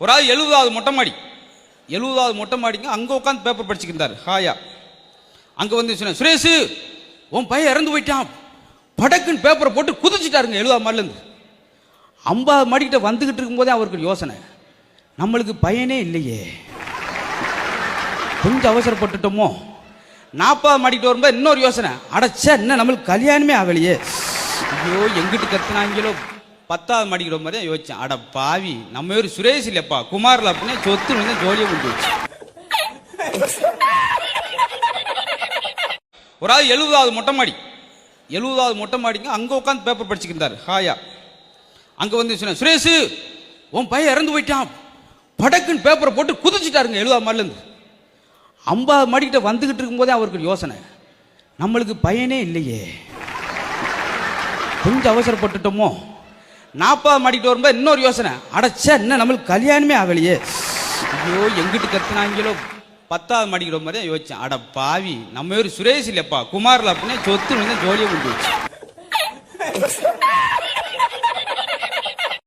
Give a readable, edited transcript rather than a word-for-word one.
ஒரு ஆள் 70வது மொட்டை மாடி 70வது மொட்டை மாடிங்க அங்கே உட்காந்து பேப்பர் படிச்சுக்கிட்டார் ஹாயா. அங்கே வந்து சொன்னேன், சுரேஷ் உன் பையன் இறந்து போயிட்டான். படக்குன்னு பேப்பரை போட்டு குதிச்சுட்டாருங்க 70வது மாடிலேருந்து. 50 மாடிக்கிட்ட வந்துக்கிட்டு இருக்கும்போதே அவருக்கு யோசனை, நம்மளுக்கு பையனே இல்லையே, கொஞ்சம் அவசரப்பட்டுட்டோமோ. 40 மாடிக்கிட்ட வரும்போது இன்னொரு யோசனை, அடைச்சா என்ன நம்மளுக்கு கல்யாணமே ஆகலையே, ஐயோ எங்கிட்டு கத்துனாங்களோ. 10வது மாடிக்கிட்ட வரும்போது தான் யோசிச்சேன், அட பாவி நம்ம பேர் சுரேஷ் இல்லைப்பா குமாரில் அப்படின்னா சொத்து வந்து ஜோலியை கொண்டு வச்சு. ஒரு ஆள் 70வது மொட்டை மாடி 70வது மொட்டை மாடிங்க அங்கே உட்காந்து பேப்பர் படிச்சுக்கிட்டார் ஹாயா. அங்கே வந்து சொன்னேன், சுரேஷ் உன் பையன் இறந்து போயிட்டான். படக்குன்னு பேப்பரை போட்டு குதிச்சுட்டாருங்க 70வது மாடிலேருந்து. 50 மாடிக்கிட்ட வந்துக்கிட்டு இருக்கும்போதே அவருக்கு யோசனை, நம்மளுக்கு பையனே இல்லையே, கொஞ்சம் அவசரப்பட்டுட்டோமோ. 40 மாடிக்கிட்ட வரும்போது இன்னொரு யோசனை, அடைச்சா என்ன நம்மளுக்கு கல்யாணமே ஆகலையே, ஐயோ எங்கிட்டு கத்துனாங்களோ. 10வது மாடிக்கிட்ட வரும்போது தான் யோசிச்சேன், அட பாவி நம்ம பேர் சுரேஷ் இல்லைப்பா குமாரில் அப்படின்னா சொத்து வந்து ஜோலியை கொண்டு வச்சு.